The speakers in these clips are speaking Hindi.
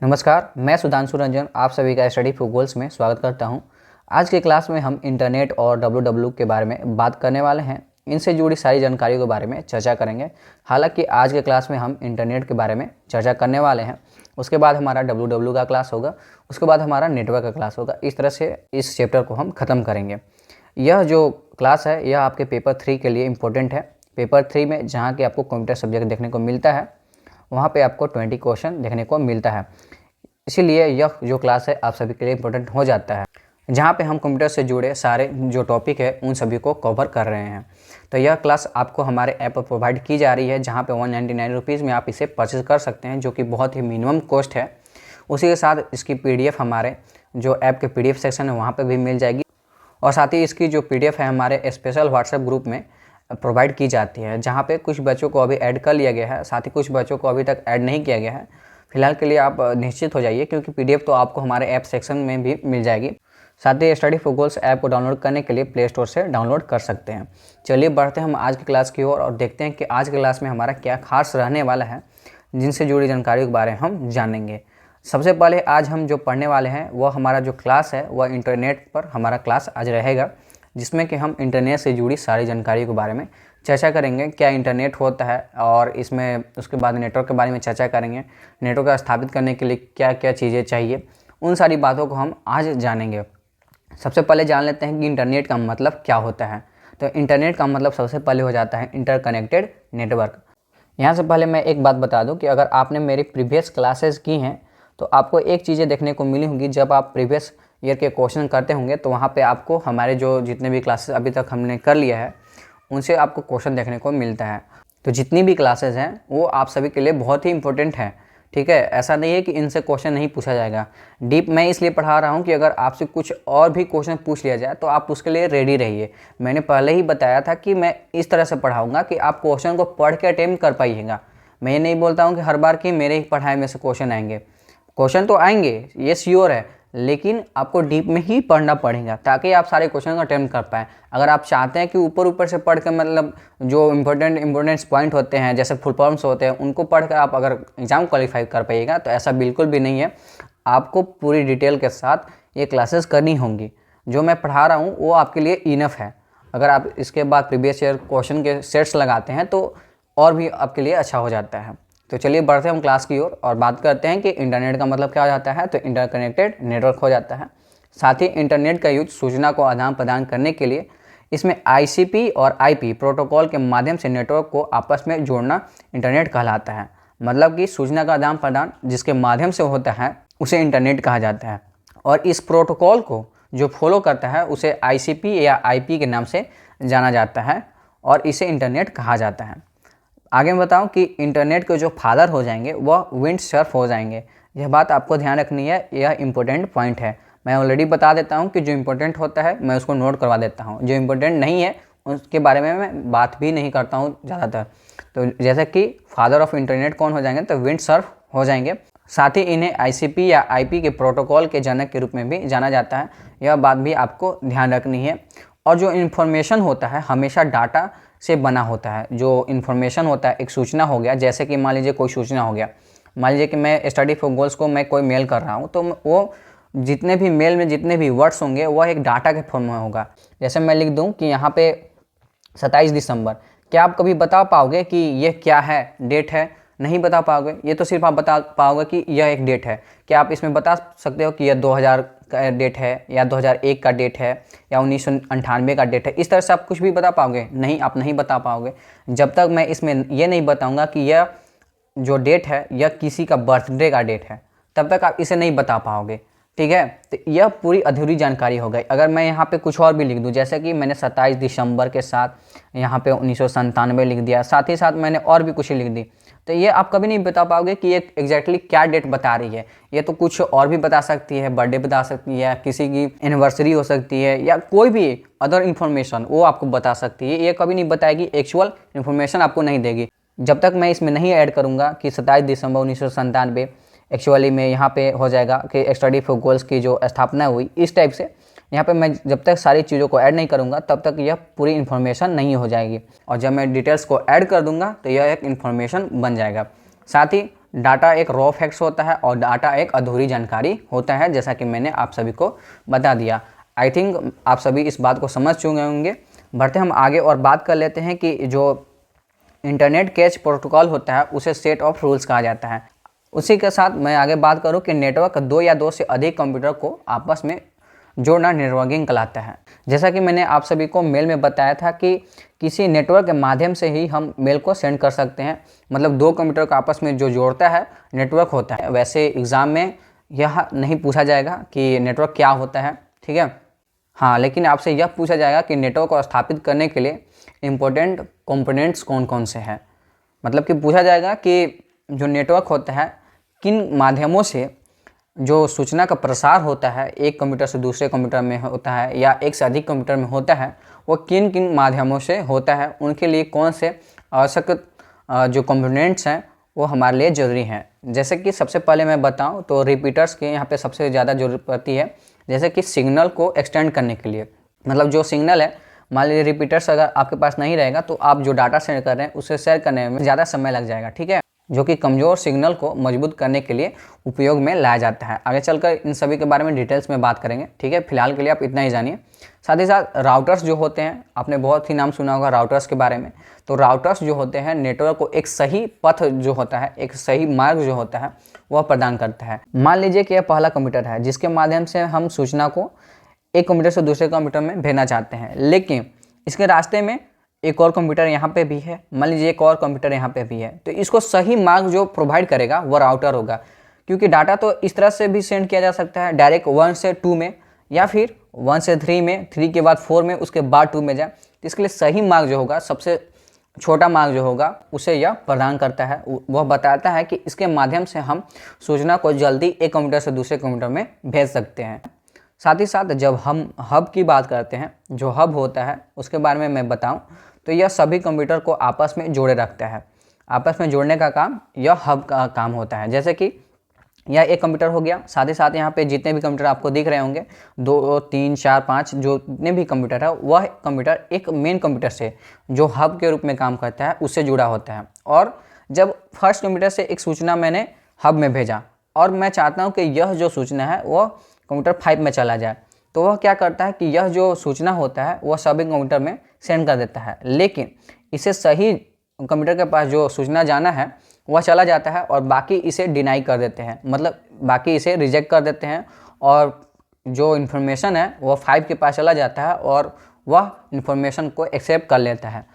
नमस्कार, मैं सुधांशु रंजन आप सभी का स्टडी फॉर गोल्स में स्वागत करता हूं। आज के क्लास में हम इंटरनेट और डब्ल्यू के बारे में बात करने वाले हैं। इनसे जुड़ी सारी जानकारियों के बारे में चर्चा करेंगे। हालांकि आज के क्लास में हम इंटरनेट के बारे में चर्चा करने वाले हैं, उसके बाद हमारा डब्ल्यू का क्लास होगा, उसके बाद हमारा नेटवर्क का क्लास होगा। इस तरह से इस चैप्टर को हम ख़त्म करेंगे। यह जो क्लास है यह आपके पेपर 3 के लिए इम्पोर्टेंट है। पेपर 3 में जहाँ कि आपको कंप्यूटर सब्जेक्ट देखने को मिलता है, वहाँ पे आपको 20 क्वेश्चन देखने को मिलता है। इसीलिए यह जो क्लास है आप सभी के लिए इम्पोर्टेंट हो जाता है, जहाँ पे हम कंप्यूटर से जुड़े सारे जो टॉपिक है उन सभी को कवर कर रहे हैं। तो यह क्लास आपको हमारे ऐप पर प्रोवाइड की जा रही है, जहाँ पे 199 रुपीज़ में आप इसे परचेज़ कर सकते हैं, जो कि बहुत ही मिनिमम कॉस्ट है। उसी के साथ इसकी PDF हमारे जो ऐप के PDF सेक्शन है वहाँ पर भी मिल जाएगी, और साथ ही इसकी जो PDF है हमारे स्पेशल व्हाट्सएप ग्रुप में प्रोवाइड की जाती है, जहाँ पे कुछ बच्चों को अभी ऐड कर लिया गया है, साथ ही कुछ बच्चों को अभी तक ऐड नहीं किया गया है। फिलहाल के लिए आप निश्चित हो जाइए, क्योंकि PDF तो आपको हमारे ऐप सेक्शन में भी मिल जाएगी। साथ ही स्टडी फॉर गोल्स ऐप को डाउनलोड करने के लिए प्ले स्टोर से डाउनलोड कर सकते हैं। चलिए बढ़ते हैं हम आज की क्लास की ओर और देखते हैं कि आज की क्लास में हमारा क्या खास रहने वाला है, जिनसे जुड़ी जानकारियों के बारे में हम जानेंगे। सबसे पहले आज हम जो पढ़ने वाले हैं वह हमारा जो क्लास है वह इंटरनेट पर हमारा क्लास आज रहेगा, जिसमें कि हम इंटरनेट से जुड़ी सारी जानकारियों के बारे में चर्चा करेंगे। क्या इंटरनेट होता है, और इसमें उसके बाद नेटवर्क के बारे में चर्चा करेंगे। नेटवर्क का स्थापित करने के लिए क्या क्या चीज़ें चाहिए, उन सारी बातों को हम आज जानेंगे। सबसे पहले जान लेते हैं कि इंटरनेट का मतलब क्या होता है। तो इंटरनेट का मतलब सबसे पहले हो जाता है इंटरकनेक्टेड नेटवर्क। यहाँ से पहले मैं एक बात बता दूँ कि अगर आपने मेरी प्रीवियस क्लासेस की हैं तो आपको एक चीज़ें देखने को मिली होंगी। जब आप प्रीवियस ईयर के क्वेश्चन करते होंगे तो वहाँ पे आपको हमारे जो जितने भी क्लासेस अभी तक हमने कर लिया है उनसे आपको क्वेश्चन देखने को मिलता है। तो जितनी भी क्लासेस हैं वो आप सभी के लिए बहुत ही इंपॉर्टेंट है, ठीक है। ऐसा नहीं है कि इनसे क्वेश्चन नहीं पूछा जाएगा। डीप मैं इसलिए पढ़ा रहा हूँ कि अगर आपसे कुछ और भी क्वेश्चन पूछ लिया जाए तो आप उसके लिए रेडी रहिए। मैंने पहले ही बताया था कि मैं इस तरह से पढ़ाऊँगा कि आप क्वेश्चन को पढ़ के अटेम्प्ट कर पाइएगा। मैं ये नहीं बोलता हूँ कि हर बार कि मेरे ही पढ़ाई में से क्वेश्चन आएंगे। क्वेश्चन तो आएंगे, ये श्योर है, लेकिन आपको डीप में ही पढ़ना पड़ेगा ताकि आप सारे क्वेश्चन को अटेम्प्ट कर पाएँ। अगर आप चाहते हैं कि ऊपर ऊपर से पढ़ कर मतलब जो इंपॉर्टेंट पॉइंट होते हैं, जैसे फुल फॉर्म्स होते हैं, उनको पढ़कर आप अगर एग्ज़ाम क्वालिफाई कर पाइएगा, तो ऐसा बिल्कुल भी नहीं है। आपको पूरी डिटेल के साथ ये क्लासेस करनी होंगी। जो मैं पढ़ा रहा हूँ वो आपके लिए इनफ है। अगर आप इसके बाद प्रीवियस ईयर क्वेश्चन के सेट्स लगाते हैं तो और भी आपके लिए अच्छा हो जाता है। तो चलिए बढ़ते हैं हम क्लास की ओर और बात करते हैं कि इंटरनेट का मतलब क्या हो जाता है। तो इंटरकनेक्टेड नेटवर्क हो जाता है। साथ ही इंटरनेट का यूज सूचना को आदान प्रदान करने के लिए इसमें ICP और IP प्रोटोकॉल के माध्यम से नेटवर्क को आपस में जोड़ना इंटरनेट कहलाता है। मतलब कि सूचना का आदान प्रदान जिसके माध्यम से होता है उसे इंटरनेट कहा जाता है, और इस प्रोटोकॉल को जो फॉलो करता है उसे ICP या IP के नाम से जाना जाता है, और इसे इंटरनेट कहा जाता है। आगे मैं बताऊं कि इंटरनेट के जो फादर हो जाएंगे वह विंडसर्फ हो जाएंगे। यह बात आपको ध्यान रखनी है, यह इंपॉर्टेंट पॉइंट है। मैं ऑलरेडी बता देता हूं कि जो इंपॉर्टेंट होता है मैं उसको नोट करवा देता हूं, जो इंपॉर्टेंट नहीं है उसके बारे में मैं बात भी नहीं करता हूं ज़्यादातर। तो जैसे कि फादर ऑफ इंटरनेट कौन हो जाएंगे, तो विंडसर्फ हो जाएंगे। साथ ही इन्हें ICP या IP के प्रोटोकॉल के जनक के रूप में भी जाना जाता है। यह बात भी आपको ध्यान रखनी है। और जो इन्फॉर्मेशन होता है हमेशा डाटा से बना होता है। जो इन्फॉर्मेशन होता है, एक सूचना हो गया, जैसे कि मान लीजिए कोई सूचना हो गया, मान लीजिए कि मैं स्टडी फॉर गोल्स को मैं कोई मेल कर रहा हूँ, तो वो जितने भी मेल में जितने भी वर्ड्स होंगे वह एक डाटा के फॉर्म में होगा। जैसे मैं लिख दूँ कि यहाँ पे 27 दिसंबर, क्या आप कभी बता पाओगे कि यह क्या है, डेट है? नहीं बता पाओगे। ये तो सिर्फ आप बता पाओगे कि यह एक डेट है। क्या आप इसमें बता सकते हो कि यह 2000 का डेट है, या 2001 का डेट है, या 1998 का डेट है? इस तरह से आप कुछ भी बता पाओगे? नहीं, आप नहीं बता पाओगे। जब तक मैं इसमें ये नहीं बताऊंगा कि यह जो डेट है यह किसी का बर्थडे का डेट है, तब तक आप इसे नहीं बता पाओगे, ठीक है। तो यह पूरी अधूरी जानकारी हो गई। अगर मैं यहाँ पे कुछ और भी लिख दूँ, जैसे कि मैंने 27 दिसंबर के साथ यहाँ पे 1997 लिख दिया, साथ ही साथ मैंने और भी कुछ लिख दी, तो ये आप कभी नहीं बता पाओगे कि ये एग्जैक्टली क्या डेट बता रही है। ये तो कुछ और भी बता सकती है, बर्थडे बता सकती है, किसी की एनिवर्सरी हो सकती है, या कोई भी अदर इन्फॉर्मेशन वो आपको बता सकती है। ये कभी नहीं बताएगी, एक्चुअल इन्फॉर्मेशन आपको नहीं देगी। जब तक मैं इसमें नहीं ऐड करूँगा कि 27 दिसंबर 1997 एक्चुअली में यहाँ पे हो जाएगा कि स्टडी फॉर गोल्स की जो स्थापना हुई, इस टाइप से यहाँ पे मैं जब तक सारी चीज़ों को ऐड नहीं करूँगा तब तक यह पूरी इन्फॉर्मेशन नहीं हो जाएगी। और जब मैं डिटेल्स को ऐड कर दूँगा तो यह एक इन्फॉर्मेशन बन जाएगा। साथ ही डाटा एक रॉ फैक्ट्स होता है और डाटा एक अधूरी जानकारी होता है, जैसा कि मैंने आप सभी को बता दिया। आई थिंक आप सभी इस बात को समझ चुके होंगे। बढ़ते हम आगे और बात कर लेते हैं कि जो इंटरनेट कैच प्रोटोकॉल होता है उसे सेट ऑफ रूल्स कहा जाता है। उसी के साथ मैं आगे बात करूं कि नेटवर्क दो या दो से अधिक कंप्यूटर को आपस में जोड़ना नेटवर्किंग कहलाता है। जैसा कि मैंने आप सभी को मेल में बताया था कि किसी नेटवर्क के माध्यम से ही हम मेल को सेंड कर सकते हैं, मतलब दो कंप्यूटर को आपस में जो जोड़ता है नेटवर्क होता है। वैसे एग्ज़ाम में यह नहीं पूछा जाएगा कि नेटवर्क क्या होता है, ठीक है। हाँ, लेकिन आपसे यह पूछा जाएगा कि नेटवर्क को स्थापित करने के लिए इम्पोर्टेंट कंपोनेंट्स कौन कौन से हैं। मतलब कि पूछा जाएगा कि जो नेटवर्क होता है किन माध्यमों से जो सूचना का प्रसार होता है एक कंप्यूटर से दूसरे कंप्यूटर में होता है या एक से अधिक कंप्यूटर में होता है, वो किन किन माध्यमों से होता है, उनके लिए कौन से आवश्यक जो कंपोनेंट्स हैं वो हमारे लिए ज़रूरी हैं। जैसे कि सबसे पहले मैं बताऊं तो रिपीटर्स की यहाँ पे सबसे ज़्यादा ज़रूरत पड़ती है। जैसे कि सिग्नल को एक्सटेंड करने के लिए, मतलब जो सिग्नल है, मान लीजिए रिपीटर्स अगर आपके पास नहीं रहेगा तो आप जो डाटा सेंड कर रहे हैं उसे शेयर करने में ज़्यादा समय लग जाएगा, ठीक है, जो कि कमज़ोर सिग्नल को मजबूत करने के लिए उपयोग में लाया जाता है। आगे चलकर इन सभी के बारे में डिटेल्स में बात करेंगे, ठीक है। फिलहाल के लिए आप इतना ही जानिए। साथ ही साथ राउटर्स जो होते हैं, आपने बहुत ही नाम सुना होगा राउटर्स के बारे में। तो राउटर्स जो होते हैं नेटवर्क को एक सही पथ जो होता है, एक सही मार्ग जो होता है वह प्रदान करता है। मान लीजिए कि यह पहला कंप्यूटर है जिसके माध्यम से हम सूचना को एक कंप्यूटर से दूसरे कंप्यूटर में भेजना चाहते हैं, लेकिन इसके रास्ते में एक और कंप्यूटर यहाँ पे भी है, मान लीजिए एक और कंप्यूटर यहाँ पे भी है। तो इसको सही मार्ग जो प्रोवाइड करेगा वो राउटर होगा, क्योंकि डाटा तो इस तरह से भी सेंड किया जा सकता है डायरेक्ट 1 से 2 में, या फिर 1 से 3 में, 3 के बाद 4 में, उसके बाद 2 में जाए। तो इसके लिए सही मार्ग जो होगा, सबसे छोटा मार्ग जो होगा उसे यह प्रदान करता है। वह बताता है कि इसके माध्यम से हम सूचना को जल्दी एक कंप्यूटर से दूसरे कंप्यूटर में भेज सकते हैं। साथ ही साथ जब हम हब की बात करते हैं, जो हब होता है उसके बारे में मैं बताऊं तो यह सभी कंप्यूटर को आपस में जोड़े रखता है। आपस में जोड़ने का काम यह हब का काम होता है। जैसे कि यह एक कंप्यूटर हो गया, साथ ही साथ यहाँ पे जितने भी कंप्यूटर आपको दिख रहे होंगे 2, 3, 4, 5 जो जितने भी कंप्यूटर है, वह कंप्यूटर एक मेन कंप्यूटर से जो हब के रूप में काम करता है उससे जुड़ा होता है। और जब फर्स्ट कंप्यूटर से एक सूचना मैंने हब में भेजा और मैं चाहता हूँ कि यह जो सूचना है वह कंप्यूटर 5 में चला जाए, तो वह क्या करता है कि यह जो सूचना होता है वह सभी कंप्यूटर में सेंड कर देता है, लेकिन इसे सही कंप्यूटर के पास जो सूचना जाना है वह चला जाता है और बाकी इसे डिनाई कर देते हैं, मतलब बाकी इसे रिजेक्ट कर देते हैं और जो इन्फॉर्मेशन है वह 5 के पास चला जाता है और वह इन्फॉर्मेशन को एक्सेप्ट कर लेता है।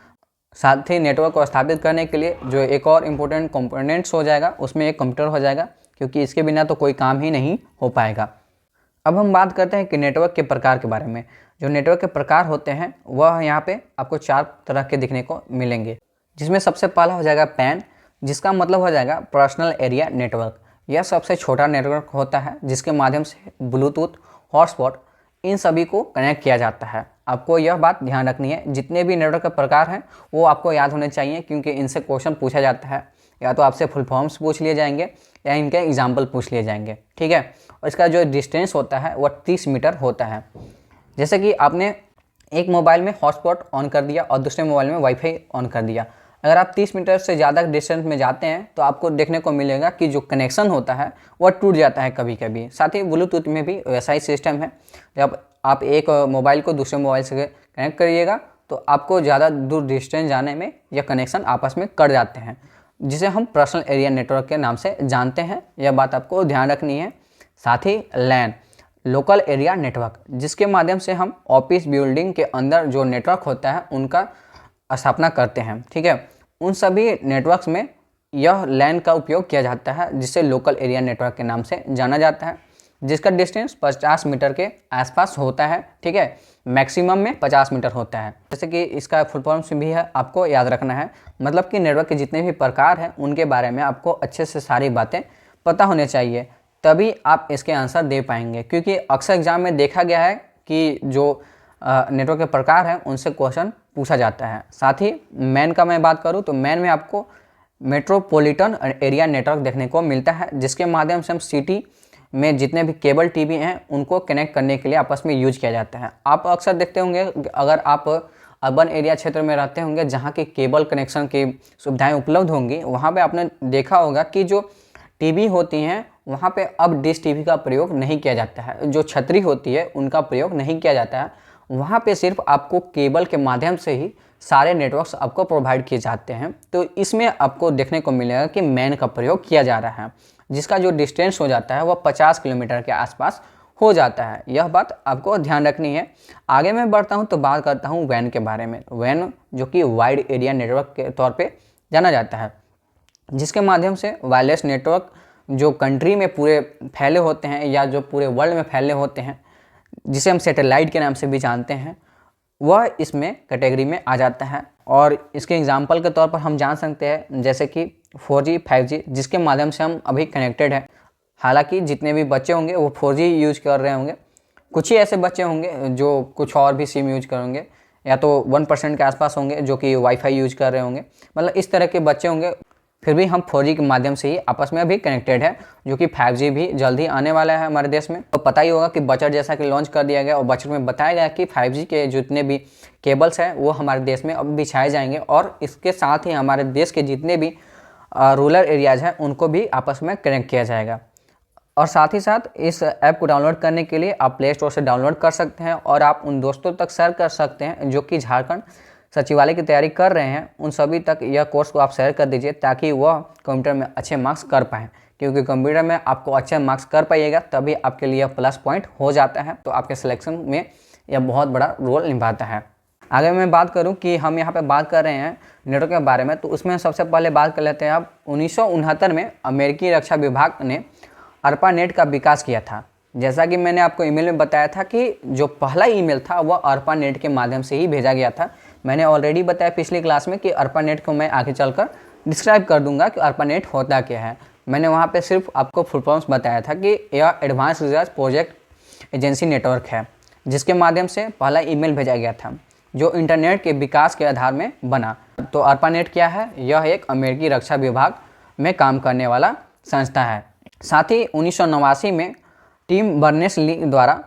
साथ ही नेटवर्क को स्थापित करने के लिए जो एक और इम्पोर्टेंट कंपोनेंट्स हो जाएगा उसमें एक कंप्यूटर हो जाएगा, क्योंकि इसके बिना तो कोई काम ही नहीं हो पाएगा। अब हम बात करते हैं कि नेटवर्क के प्रकार के बारे में। जो नेटवर्क के प्रकार होते हैं वह यहाँ पे आपको 4 तरह के दिखने को मिलेंगे, जिसमें सबसे पहला हो जाएगा पैन, जिसका मतलब हो जाएगा पर्सनल एरिया नेटवर्क। यह सबसे छोटा नेटवर्क होता है जिसके माध्यम से ब्लूटूथ, हॉटस्पॉट इन सभी को कनेक्ट किया जाता है। आपको यह बात ध्यान रखनी है, जितने भी नेटवर्क के प्रकार हैं वो आपको याद होने चाहिए, क्योंकि इनसे क्वेश्चन पूछा जाता है। या तो आपसे फुल फॉर्म्स पूछ लिए जाएंगे या इनके एग्जाम्पल पूछ लिए जाएंगे, ठीक है। और इसका जो डिस्टेंस होता है वह 30 मीटर होता है। जैसे कि आपने एक मोबाइल में हॉटस्पॉट ऑन कर दिया और दूसरे मोबाइल में वाईफाई ऑन कर दिया, अगर आप 30 मीटर से ज़्यादा डिस्टेंस में जाते हैं तो आपको देखने को मिलेगा कि जो कनेक्शन होता है वह टूट जाता है कभी कभी। साथ ही ब्लूटूथ में भी वैसा ही सिस्टम है, जब आप एक मोबाइल को दूसरे मोबाइल से कनेक्ट करिएगा तो आपको ज़्यादा दूर डिस्टेंस जाने में यह कनेक्शन आपस में कट जाते हैं, जिसे हम पर्सनल एरिया नेटवर्क के नाम से जानते हैं। यह बात आपको ध्यान रखनी है। साथ ही लैन, लोकल एरिया नेटवर्क, जिसके माध्यम से हम ऑफिस बिल्डिंग के अंदर जो नेटवर्क होता है उनका स्थापना करते हैं, ठीक है। उन सभी नेटवर्क्स में यह लैन का उपयोग किया जाता है, जिसे लोकल एरिया नेटवर्क के नाम से जाना जाता है, जिसका डिस्टेंस 50 मीटर के आसपास होता है, ठीक है। मैक्सिमम में 50 मीटर होता है। जैसे कि इसका फुल फॉर्म्स भी है, आपको याद रखना है। मतलब कि नेटवर्क के जितने भी प्रकार हैं उनके बारे में आपको अच्छे से सारी बातें पता होने चाहिए, तभी आप इसके आंसर दे पाएंगे। क्योंकि अक्सर एग्जाम में देखा गया है कि जो नेटवर्क के प्रकार हैं उनसे क्वेश्चन पूछा जाता है। साथ ही मैन का मैं बात करूं तो मैन में आपको मेट्रोपॉलिटन एरिया नेटवर्क देखने को मिलता है, जिसके माध्यम से हम सिटी में जितने भी केबल टीवी हैं उनको कनेक्ट करने के लिए आपस में यूज किया जाता है। आप अक्सर देखते होंगे, अगर आप अर्बन एरिया क्षेत्र में रहते होंगे जहाँ की केबल कनेक्शन की सुविधाएं उपलब्ध होंगी, वहाँ पे आपने देखा होगा कि जो टीवी होती हैं वहाँ पे अब डिश टीवी का प्रयोग नहीं किया जाता है। जो छतरी होती है उनका प्रयोग नहीं किया जाता है। वहाँ पे सिर्फ आपको केबल के माध्यम से ही सारे नेटवर्क्स आपको प्रोवाइड किए जाते हैं। तो इसमें आपको देखने को मिलेगा कि मैन का प्रयोग किया जा रहा है, जिसका जो डिस्टेंस हो जाता है वह 50 किलोमीटर के आसपास हो जाता है। यह बात आपको ध्यान रखनी है। आगे मैं बढ़ता हूं तो बात करता हूं वैन के बारे में। वैन जो कि वाइड एरिया नेटवर्क के तौर पे जाना जाता है, जिसके माध्यम से वायरलेस नेटवर्क जो कंट्री में पूरे फैले होते हैं या जो पूरे वर्ल्ड में फैले होते हैं, जिसे हम सैटेलाइट के नाम से भी जानते हैं, वह इसमें कैटेगरी में आ जाता है। और इसके एग्जांपल के तौर पर हम जान सकते हैं जैसे कि 4G 5G, जिसके माध्यम से हम अभी कनेक्टेड हैं। हालांकि जितने भी बच्चे होंगे वो 4G यूज कर रहे होंगे, कुछ ही ऐसे बच्चे होंगे जो कुछ और भी सिम यूज करेंगे, या तो 1% के आसपास होंगे जो कि वाईफाई यूज कर रहे होंगे। मतलब इस तरह के बच्चे होंगे। फिर भी हम 4G के माध्यम से ही आपस में अभी कनेक्टेड है, जो कि 5G भी जल्दी आने वाला है हमारे देश में। तो पता ही होगा कि बजट जैसा कि लॉन्च कर दिया गया और बजट में बताया गया कि 5G के जितने भी केबल्स हैं वो हमारे देश में अब बिछाए जाएंगे, और इसके साथ ही हमारे देश के जितने भी रूरल एरियाज़ हैं उनको भी आपस में कनेक्ट किया जाएगा। और साथ ही साथ इस ऐप को डाउनलोड करने के लिए आप प्ले स्टोर से डाउनलोड कर सकते हैं, और आप उन दोस्तों तक शेयर कर सकते हैं जो कि झारखंड सचिवालय की तैयारी कर रहे हैं। उन सभी तक यह कोर्स को आप शेयर कर दीजिए ताकि वह कंप्यूटर में अच्छे मार्क्स कर पाएँ, क्योंकि कंप्यूटर में आपको अच्छे मार्क्स कर पाइएगा तभी आपके लिए प्लस पॉइंट हो जाता है। तो आपके सिलेक्शन में यह बहुत बड़ा रोल निभाता है। आगे मैं बात करूं कि हम यहाँ पे बात कर रहे हैं नेटवर्क के बारे में, तो उसमें सबसे पहले बात कर लेते हैं। अब 1969 में अमेरिकी रक्षा विभाग ने ARPANET का विकास किया था। जैसा कि मैंने आपको ईमेल में बताया था कि जो पहला ईमेल था वह ARPANET के माध्यम से ही भेजा गया था। मैंने ऑलरेडी बताया पिछली क्लास में कि ARPANET को मैं आगे चलकर डिस्क्राइब कर दूंगा कि ARPANET होता क्या है। मैंने वहाँ पे सिर्फ आपको फुल फॉर्म्स बताया था कि यह advance research project agency network है, जिसके माध्यम से पहला ईमेल भेजा गया था, जो इंटरनेट के विकास के आधार में बना। तो ARPANET क्या है? यह एक अमेरिकी रक्षा विभाग में काम करने वाला संस्था है। साथ ही 1989 में टिम बर्नेस-ली द्वारा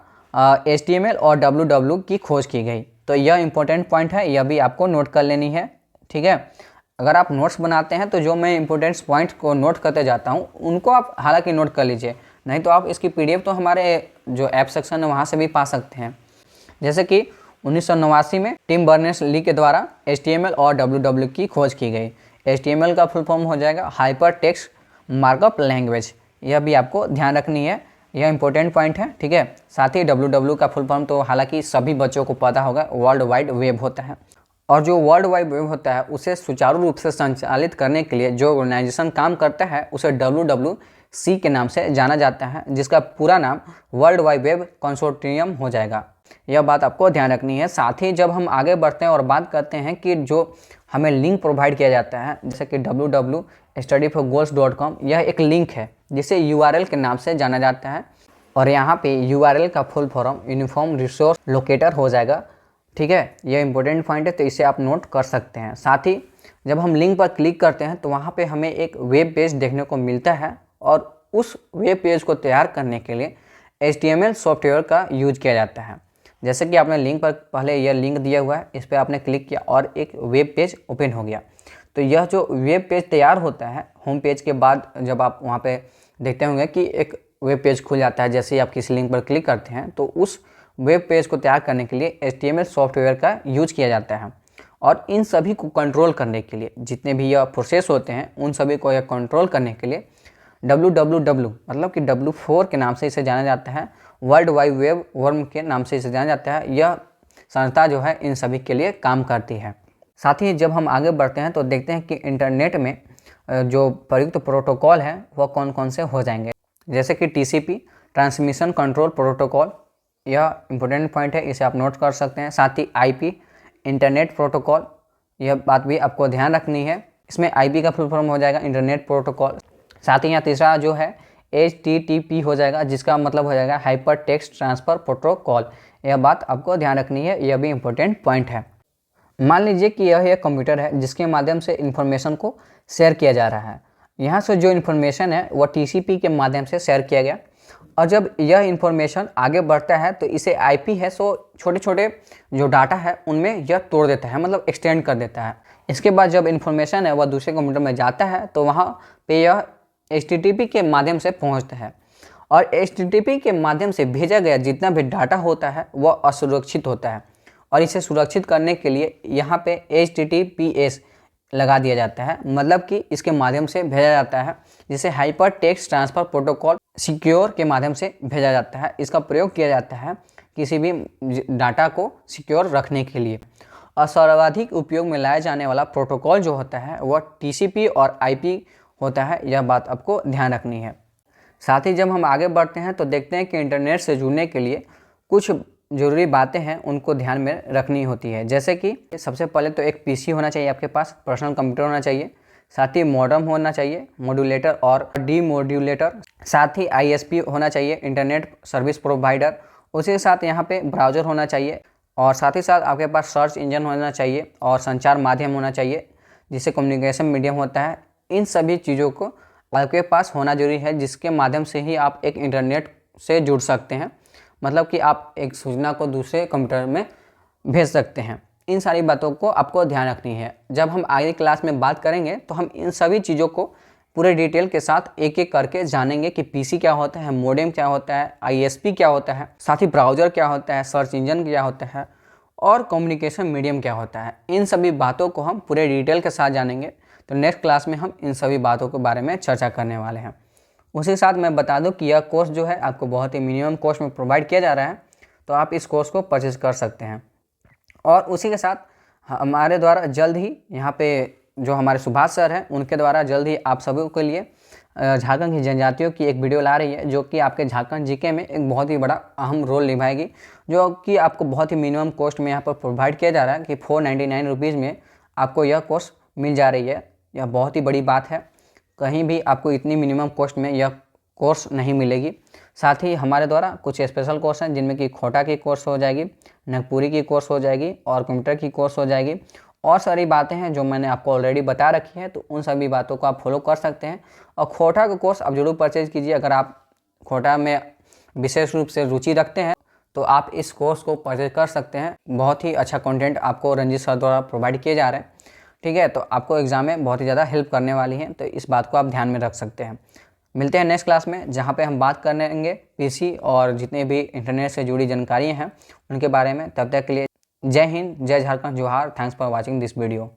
HTML और WW की खोज की गई। तो यह इंपॉर्टेंट पॉइंट है, यह भी आपको नोट कर लेनी है, ठीक है। अगर आप नोट्स बनाते हैं तो जो मैं इंपॉर्टेंट पॉइंट्स को नोट करते जाता हूँ उनको आप हालांकि नोट कर लीजिए, नहीं तो आप इसकी PDF तो हमारे जो ऐप सेक्शन है वहाँ से भी पा सकते हैं। जैसे कि 1989 में टिम बर्नेस-ली के द्वारा HTML और WW की खोज की गई। HTML का फुल फॉर्म हो जाएगा हाइपर टेक्स्ट मार्कअप लैंग्वेज। यह भी आपको ध्यान रखनी है, यह इंपॉर्टेंट पॉइंट है, ठीक है। साथ ही WW का फुल फॉर्म तो हालांकि सभी बच्चों को पता होगा, वर्ल्ड वाइड वेब होता है। और जो वर्ल्ड वाइड वेब होता है उसे सुचारू रूप से संचालित करने के लिए जो ऑर्गेनाइजेशन काम करता है उसे WWC के नाम से जाना जाता है, जिसका पूरा नाम वर्ल्ड वाइड वेब कंसोर्टियम हो जाएगा। यह बात आपको ध्यान रखनी है। साथ ही जब हम आगे बढ़ते हैं और बात करते हैं कि जो हमें लिंक प्रोवाइड किया जाता है, जैसे कि www.studyforgoals.com, यह एक लिंक है जिसे URL के नाम से जाना जाता है, और यहाँ पे URL का full form uniform resource locator हो जाएगा, ठीक है। यह इंपॉर्टेंट पॉइंट है, तो इसे आप नोट कर सकते हैं। साथ ही जब हम लिंक पर क्लिक करते हैं तो वहाँ पे हमें एक वेब पेज देखने को मिलता है, और उस वेब पेज को तैयार करने के लिए HTML सॉफ्टवेयर का यूज किया जाता है। जैसे कि आपने लिंक पर पहले यह लिंक दिया हुआ है, इस पर आपने क्लिक किया और एक वेब पेज ओपन हो गया। तो यह जो वेब पेज तैयार होता है, होम पेज के बाद जब आप वहाँ पे देखते होंगे कि एक वेब पेज खुल जाता है, जैसे ही आप किसी लिंक पर क्लिक करते हैं तो उस वेब पेज को तैयार करने के लिए HTML सॉफ्टवेयर का यूज किया जाता है। और इन सभी को कंट्रोल करने के लिए, जितने भी यह प्रोसेस होते हैं उन सभी को यह कंट्रोल करने के लिए WWW मतलब कि W4 के नाम से इसे जाना जाता है, वर्ल्ड वाइड वेब वर्म के नाम से इसे जाना जाता है। यह संस्था जो है इन सभी के लिए काम करती है। साथ ही जब हम आगे बढ़ते हैं तो देखते हैं कि इंटरनेट में जो प्रयुक्त प्रोटोकॉल है वह कौन कौन से हो जाएंगे। जैसे कि TCP ट्रांसमिशन कंट्रोल प्रोटोकॉल, यह इंपॉर्टेंट पॉइंट है, इसे आप नोट कर सकते हैं। साथ ही IP इंटरनेट प्रोटोकॉल, यह बात भी आपको ध्यान रखनी है। इसमें IP का फुल फॉर्म हो जाएगा इंटरनेट प्रोटोकॉल। साथ ही यहाँ तीसरा जो है HTTP हो जाएगा, जिसका मतलब हो जाएगा हाइपर टेक्स्ट ट्रांसफर प्रोटोकॉल। यह बात आपको ध्यान रखनी है, यह भी इंपॉर्टेंट पॉइंट है। मान लीजिए कि यह एक कंप्यूटर है जिसके माध्यम से इन्फॉर्मेशन को शेयर किया जा रहा है। यहाँ से जो इन्फॉर्मेशन है वह TCP के माध्यम से शेयर किया गया, और जब यह इन्फॉर्मेशन आगे बढ़ता है तो इसे IP है, सो छोटे छोटे जो डाटा है उनमें यह तोड़ देता है, मतलब एक्सटेंड कर देता है। इसके बाद जब इन्फॉर्मेशन है वह दूसरे कंप्यूटर में जाता है तो वहाँ पे यह HTTP के माध्यम से पहुंचता है और HTTP के माध्यम से भेजा गया जितना भी डाटा होता है वह असुरक्षित होता है और इसे सुरक्षित करने के लिए यहाँ पे HTTPS लगा दिया जाता है, मतलब कि इसके माध्यम से भेजा जाता है, जिसे hyper text transfer protocol secure के माध्यम से भेजा जाता है। इसका प्रयोग किया जाता है किसी भी डाटा को सिक्योर रखने के लिए। और सर्वाधिक उपयोग में लाया जाने वाला प्रोटोकॉल जो होता है वह TCP और IP होता है, यह बात आपको ध्यान रखनी है। साथ ही जब हम आगे बढ़ते हैं तो देखते हैं कि इंटरनेट से जुड़ने के लिए कुछ ज़रूरी बातें हैं, उनको ध्यान में रखनी होती है। जैसे कि सबसे पहले तो एक PC होना चाहिए आपके पास, पर्सनल कंप्यूटर होना चाहिए, साथ ही मॉडेम होना चाहिए, मॉड्यूलेटर और डीमॉड्यूलेटर, साथ ही ISP होना चाहिए, इंटरनेट सर्विस प्रोवाइडर। उसी के साथ यहाँ पे ब्राउज़र होना चाहिए और साथ ही साथ आपके पास सर्च इंजन होना चाहिए और संचार माध्यम होना चाहिए जिसे कम्युनिकेशन मीडियम होता है। इन सभी चीज़ों को आपके पास होना जरूरी है, जिसके माध्यम से ही आप एक इंटरनेट से जुड़ सकते हैं, मतलब कि आप एक सूचना को दूसरे कंप्यूटर में भेज सकते हैं। इन सारी बातों को आपको ध्यान रखनी है। जब हम आगे क्लास में बात करेंगे तो हम इन सभी चीज़ों को पूरे डिटेल के साथ एक एक करके जानेंगे कि PC क्या होता है, मॉडेम क्या होता है, ISP क्या होता है, साथ ही ब्राउज़र क्या होता है, सर्च इंजन क्या होता है और कम्युनिकेशन मीडियम क्या होता है। इन सभी बातों को हम पूरे डिटेल के साथ जानेंगे। तो नेक्स्ट क्लास में हम इन सभी बातों के बारे में चर्चा करने वाले हैं। उसी के साथ मैं बता दूं कि यह कोर्स जो है आपको बहुत ही मिनिमम कॉस्ट में प्रोवाइड किया जा रहा है, तो आप इस कोर्स को परचेज कर सकते हैं। और उसी के साथ हमारे द्वारा जल्द ही यहाँ पे जो हमारे सुभाष सर हैं उनके द्वारा जल्द ही आप सभी के लिए झारखंड की जनजातियों की एक वीडियो ला रही है, जो कि आपके झारखंड GK में एक बहुत ही बड़ा अहम रोल निभाएगी, जो कि आपको बहुत ही मिनिमम कॉस्ट में यहाँ पर प्रोवाइड किया जा रहा है कि 499 रुपीज़ में आपको यह कोर्स मिल जा रही है। यह बहुत ही बड़ी बात है, कहीं भी आपको इतनी मिनिमम कॉस्ट में यह कोर्स नहीं मिलेगी। साथ ही हमारे द्वारा कुछ स्पेशल कोर्स हैं जिनमें कि खोटा की कोर्स हो जाएगी, नागपुरी की कोर्स हो जाएगी और कंप्यूटर की कोर्स हो जाएगी, और सारी बातें हैं जो मैंने आपको ऑलरेडी बता रखी है। तो उन सभी बातों को आप फॉलो कर सकते हैं और खोटा का कोर्स आप जरूर परचेज कीजिए। अगर आप खोटा में विशेष रूप से रुचि रखते हैं तो आप इस कोर्स को परचेज कर सकते हैं। बहुत ही अच्छा कंटेंट आपको रंजीत सर द्वारा प्रोवाइड किए जा रहे हैं, ठीक है। तो आपको एग्जाम में बहुत ही ज़्यादा हेल्प करने वाली है, तो इस बात को आप ध्यान में रख सकते हैं। मिलते हैं नेक्स्ट क्लास में, जहाँ पे हम बात करेंगे PC और जितने भी इंटरनेट से जुड़ी जानकारियाँ हैं उनके बारे में। तब तक के लिए जय हिंद, जय झारखंड, जोहार। Thanks for watching this video.